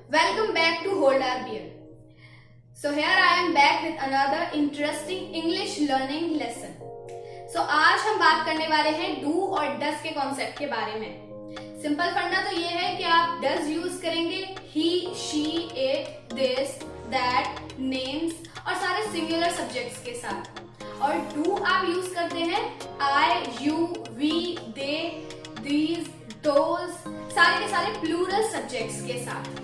Welcome back to Hold Our Beer. So here I am back with another interesting English learning lesson. So आज हम बात करने वाले हैं do और does के कॉन्सेप्ट के बारे में. सिंपल फंडा तो ये है कि आप does यूज करेंगे he, she, it, this, that, names और सारे सिंगुलर सब्जेक्ट्स के साथ. और do आप यूज करते हैं I, you, we, they, these, those सारे के सारे प्लूरल सब्जेक्ट्स के साथ.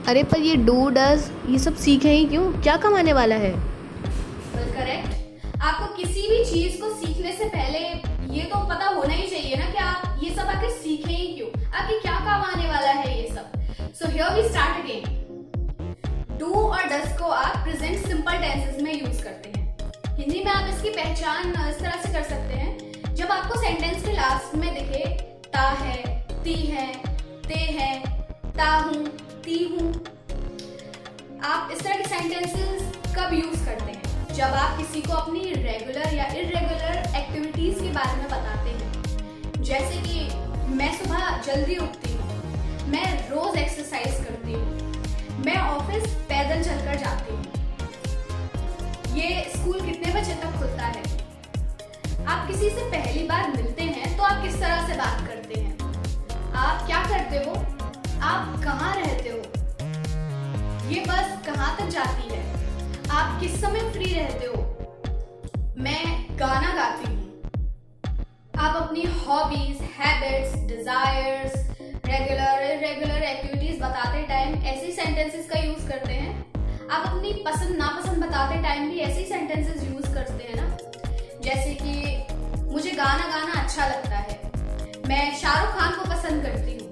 अरे पर ये डू डज ये सब सीखे ही क्यों, क्या कमाने वाला है? करेक्ट. आपको किसी भी चीज को सीखने से पहले ये तो पता होना ही चाहिए ना कि आप ये सब आखिर सीखे ही क्यों, आपके क्या काम आने वाला है ये सब. So here we start again. Do और डज को आप प्रेजेंट सिंपल टेंसेस में यूज करते हैं. हिंदी में आप इसकी पहचान इस तरह से कर सकते हैं, जब आपको सेंटेंस के लास्ट में दिखे ता है, ती है, ते है, ता हूं, ती हूं. आप इस तरह के सेंटेंसेस कब यूज करते हैं? जब आप किसी को अपनी रेगुलर या इरेगुलर एक्टिविटीज के बारे में बताते हैं. जैसे कि मैं सुबह जल्दी उठती हूँ, मैं रोज एक्सरसाइज करती हूँ, मैं ऑफिस पैदल चलकर जाती हूँ, ये स्कूल कितने बजे तक खुलता है. आप किसी से पहली बार मिलते हैं तो आप किस तरह से बात करते हैं, आप क्या करते हो, आप कहाँ रहते हो, ये बस कहाँ तक जाती है, आप किस समय फ्री रहते हो, मैं गाना गाती हूँ. आप अपनी hobbies, habits, desires, regular irregular activities बताते टाइम ऐसे सेंटेंसेस का यूज करते हैं. आप अपनी पसंद नापसंद बताते टाइम भी ऐसे सेंटेंसेस यूज करते हैं ना. जैसे कि मुझे गाना गाना अच्छा लगता है, मैं शाहरुख खान को पसंद करती हूँ,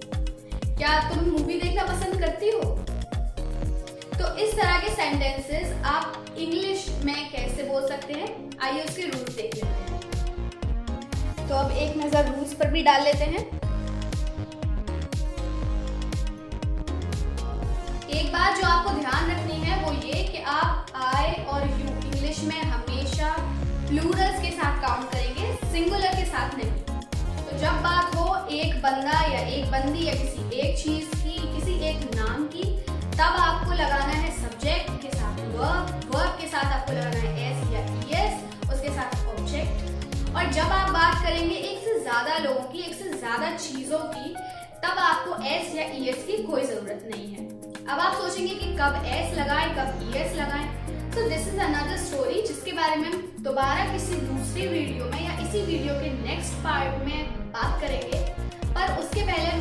क्या तुम मूवी देखना पसंद करती हो. तो इस तरह के सेंटेंसेस आप इंग्लिश में कैसे बोल सकते हैं, आइए उसके रूल्स देख लेते हैं. तो अब एक नजर रूल्स पर भी डाल लेते हैं. एक बात जो आपको ध्यान रखनी है वो ये कि आप आई और यू इंग्लिश में हमेशा प्लूरल्स के साथ काउंट करेंगे, सिंगुलर के साथ नहीं. तो जब बात हो एक बंदा या एक बंदी या किसी एक चीज की, किसी एक नाम की, तब आपको लगाना है सब्जेक्ट के साथ वर्ब, वर्ब के साथ आपको लगाना है एस या ईएस, उसके साथ ऑब्जेक्ट. और जब आप बात करेंगे एक से ज्यादा लोगों की, एक से ज्यादा चीजों की, तब आपको एस या ईएस की कोई जरूरत नहीं है. अब आप सोचेंगे कि कब एस लगाएं, कब ईएस लगाएं. तो दिस इज अनदर स्टोरी जिसके बारे में हम दोबारा किसी दूसरे वीडियो में या इसी वीडियो के नेक्स्ट पार्ट में बात करेंगे. पर उसके पहले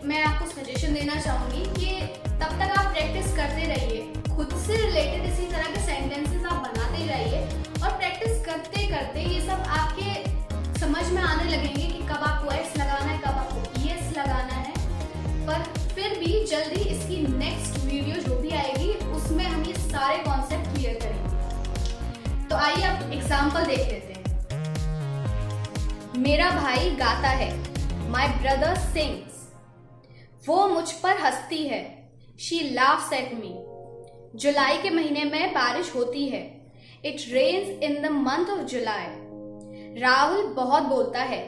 मैं आपको सजेशन देना चाहूंगी कि तब तक आप प्रैक्टिस करते रहिए, खुद से रिलेटेड इसी तरह के सेंटेंसेस आप बनाते रहिए. और प्रैक्टिस करते करते ये सब आपके समझ में आने लगेंगे कि कब आपको एस लगाना है, कब आपको ईएस लगाना है. पर फिर भी जल्दी इसकी नेक्स्ट वीडियो जो भी आएगी उसमें हम ये सारे कॉन्सेप्ट क्लियर करेंगे. तो आइए अब एग्जाम्पल देख लेते हैं. मेरा भाई गाता है, माई ब्रदर सिंग्स. वो मुझ पर हंसती है, शी लाफ्स एट मी. जुलाई के महीने में बारिश होती है, it rains in the month of July. Rahul बहुत बोलता है,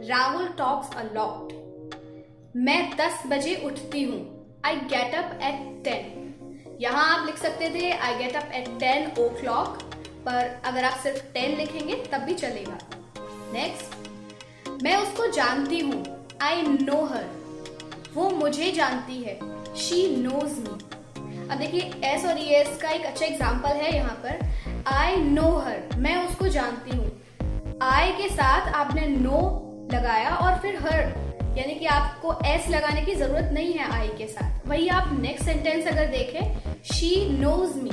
राहुल टॉक्स अ लॉट. मैं 10 बजे उठती हूँ, आई गेट अप एट 10. यहाँ आप लिख सकते थे I get up at 10 o'clock, पर अगर आप सिर्फ 10 लिखेंगे तब भी चलेगा. नेक्स्ट, मैं उसको जानती हूँ, आई नो हर. वो मुझे जानती है, शी नोज मी. अब देखिए एस और एस का एक अच्छा एग्जाम्पल है यहाँ पर. आई नो हर, मैं उसको जानती हूँ. आई के साथ आपने नो लगाया और फिर हर, यानी कि आपको एस लगाने की जरूरत नहीं है आई के साथ. वही आप नेक्स्ट सेंटेंस अगर देखें, शी नोज मी.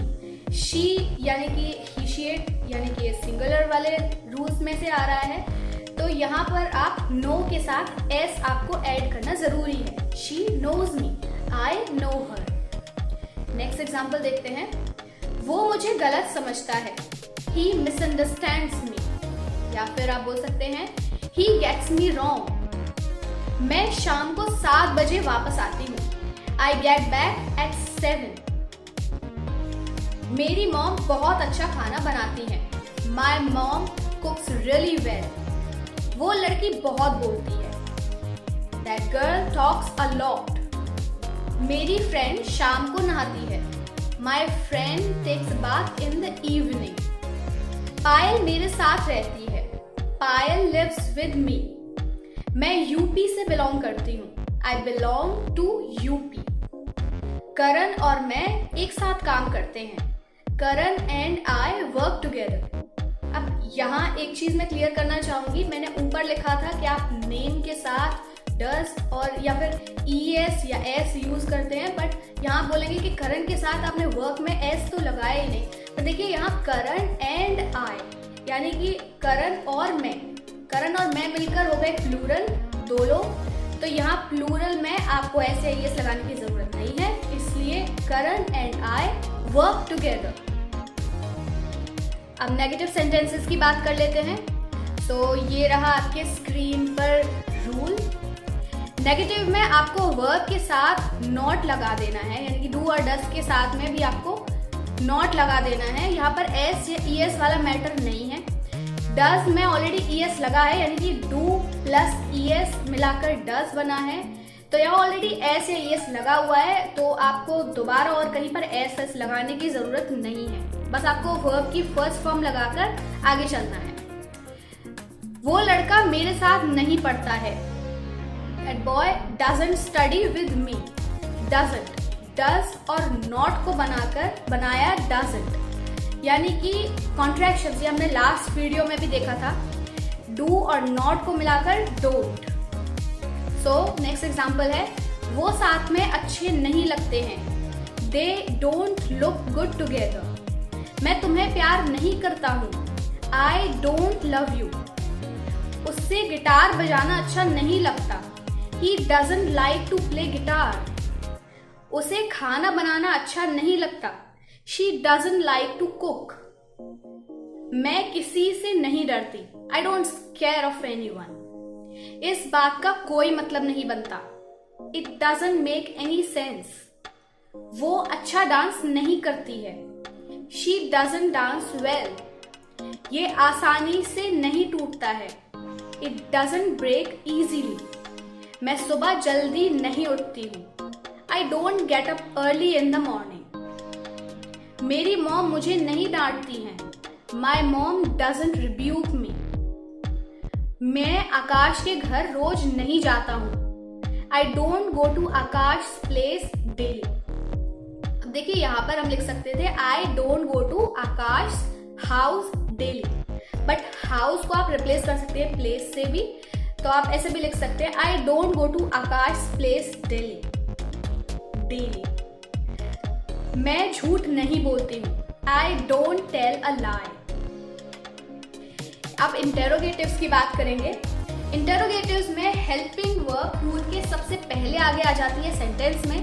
शी यानी कि ही शी इट, यानी कि सिंगुलर वाले रूल्स में से आ रहा है. तो यहाँ पर आप नो के साथ एस आपको ऐड करना जरूरी है. She knows me, I know her. Next example देखते हैं. वो मुझे गलत समझता है, ही मिसअंडरस्टैंड्स मी. या फिर आप बोल सकते हैं ही गेट्स मी रॉन्ग. मैं शाम को 7 बजे वापस आती हूँ, आई गेट बैक एट 7. मेरी मॉम बहुत अच्छा खाना बनाती है, my mom cooks really well. वो लड़की बहुत बोलती है, that girl talks a lot. मेरी फ्रेंड शाम को नहाती है। My friend takes bath in the evening. Payal मेरे साथ रहती है। Payal lives with me. मैं यूपी से बिलोंग करती हूँ। I belong to UP. Karan और मैं एक साथ काम करते हैं। Karan and I work together. अब यहाँ एक चीज मैं क्लियर करना चाहूंगी। मैंने ऊपर लिखा था कि आप नेम के साथ डस और या फिर es या s यूज करते हैं, बट यहाँ बोलेंगे कि करण के साथ आपने वर्क में s तो लगाया ही नहीं। तो देखिए यहाँ करण एंड आई, यानी कि करण और मैं मिलकर हो गए प्लूरल, दो लोग। तो यहाँ प्लूरल में आपको ऐसे es लगाने की जरूरत नहीं है, इसलिए करण एंड आई वर्क टुगेदर। अब नेगेटिव सेंटेंसेस की बात कर लेते हैं। तो ये रहा आपके स्क्रीन पर रूल। नेगेटिव में आपको वर्ब के साथ नॉट लगा देना है, यानी कि डू और डस के साथ में भी आपको नॉट लगा देना है। यहाँ पर एस या ई एस वाला मैटर नहीं है। डस में ऑलरेडी ई एस लगा है, यानी कि डू प्लस ई एस मिलाकर डस बना है। तो यहाँ ऑलरेडी एस या ई एस लगा हुआ है, तो आपको दोबारा और कहीं पर एस एस लगाने की जरूरत नहीं है। बस आपको वर्ब की फर्स्ट फॉर्म लगाकर आगे चलना है। वो लड़का मेरे साथ नहीं पढ़ता है। That boy doesn't study with me. Doesn't, does और not को बनाया doesn't, यानी कि कॉन्ट्रैक्शंस, ये हमने लास्ट वीडियो में भी देखा था। do और not को मिलाकर don't। So नेक्स्ट एग्जाम्पल है, वो साथ में अच्छे नहीं लगते हैं। They don't look good together. मैं तुम्हें प्यार नहीं करता हूँ। I don't love you. उससे गिटार बजाना अच्छा नहीं लगता। He doesn't like to play guitar. उसे खाना बनाना अच्छा नहीं लगता। She doesn't like to cook. मैं किसी से नहीं डरती। I don't scare of anyone. इस बात का कोई मतलब नहीं बनता। It doesn't make any sense. वो अच्छा डांस नहीं करती है। She doesn't dance well. ये आसानी से नहीं टूटता है। It doesn't break easily. मैं सुबह जल्दी नहीं उठती हूँ। I don't get up early in the morning. मेरी मॉम मुझे नहीं डांटती हैं। My mom doesn't rebuke me. मैं आकाश के घर रोज नहीं जाता हूँ। I don't go to Akash place daily. अब देखिए यहाँ पर हम लिख सकते थे I don't go to Akash house daily, but house को आप रिप्लेस कर सकते हैं place से भी। तो आप ऐसे भी लिख सकते हैं I don't go to Akash place daily. मैं झूठ नहीं बोलती हूँ। I don't tell a lie. अब इंटेरोगेटिव्स की बात करेंगे। इंटेरोगेटिव्स में हेल्पिंग वर्ब रूल के सबसे पहले आगे आ जाती है सेंटेंस में,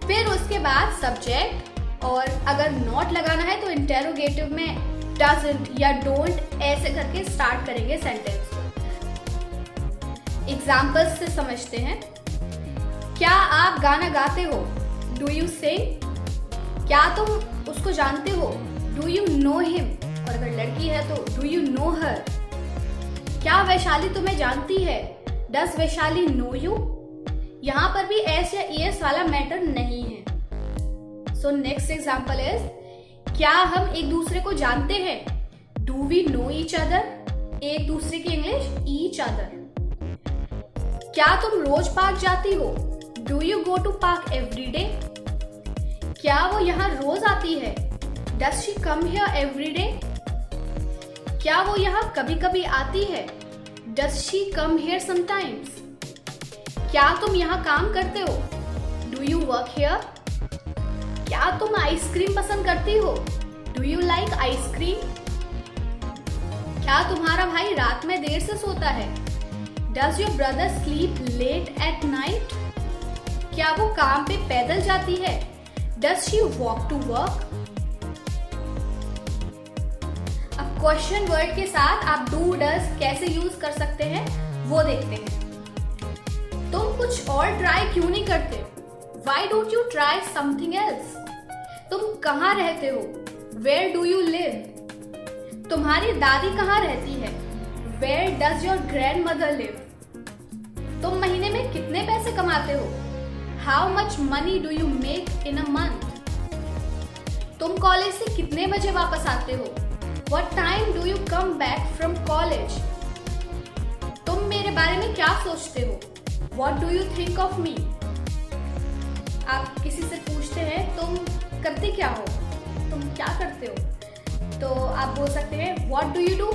फिर उसके बाद सब्जेक्ट, और अगर नॉट लगाना है तो इंटेरोगेटिव में डजंट या डोंट ऐसे करके स्टार्ट करेंगे सेंटेंस। एग्जाम्पल्स से समझते हैं। क्या आप गाना गाते हो? Do you sing? क्या तुम उसको जानते हो? Do you know him? और अगर लड़की है तो डू यू नो हर? क्या वैशाली तुम्हें जानती है? डस वैशाली नो यू? यहाँ पर भी एस या एस वाला मैटर नहीं है। सो नेक्स्ट एग्जाम्पल इज, क्या हम एक दूसरे को जानते हैं? Do we know each other? एक दूसरे की इंग्लिश ईच अदर। क्या तुम रोज पार्क जाती हो? Do you go to park every day? क्या वो यहाँ रोज आती है? Does she come here every day? क्या वो यहाँ कभी कभी आती है? Does she come here sometimes? क्या तुम यहाँ काम करते हो? Do you work here? क्या तुम आइसक्रीम पसंद करती हो? Do you like ice cream? क्या तुम्हारा भाई रात में देर से सोता है? Does your brother sleep late at night? क्या वो काम पे पैदल जाती है? Does she walk to work? अब क्वेश्चन वर्ड के साथ आप do does कैसे यूज कर सकते हैं वो देखते हैं। तुम कुछ और ट्राई क्यों नहीं करते? Why don't you try something else? तुम कहाँ रहते हो? Where do you live? तुम्हारी दादी कहाँ रहती है? Where does your grandmother live? तुम महीने में कितने पैसे कमाते हो? How much money do you make in a month? तुम कॉलेज से कितने बजे वापस आते हो? What time do you come back from college? तुम मेरे बारे में क्या सोचते हो? What do you think of me? आप किसी से पूछते हैं तुम करते क्या हो, तुम क्या करते हो, तो आप बोल सकते हैं What do you do?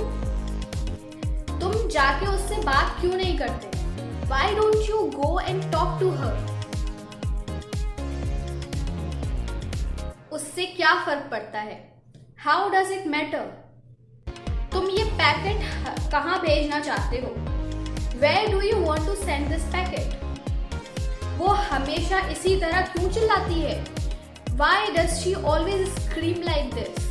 तुम जाके उससे बात क्यों नहीं करते? Why don't you go and talk to her? उससे क्या फर्क पड़ता है? How does it matter? तुम ये पैकेट कहाँ भेजना चाहते हो? Where do you want to send this packet? वो हमेशा इसी तरह क्यों चिल्लाती है? Why does she always scream like this?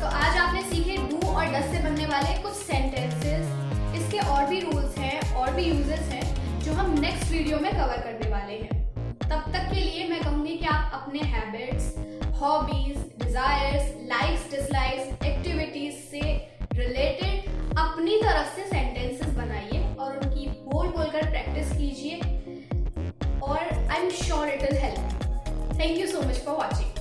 तो आज आपने सीखे do और does से बनने वाले कुछ सेंटेंसेस। इसके और भी रूल्स हैं और भी यूजेस हैं जो हम नेक्स्ट वीडियो में कवर करने वाले हैं। तब तक के लिए मैं कहूँगी कि आप अपने habits, hobbies, desires, likes, dislikes, activities से रिलेटेड अपनी तरफ से सेंटेंसेस बनाइए और उनकी बोल कर प्रैक्टिस कीजिए और I am sure it will help. Thank you so much for watching.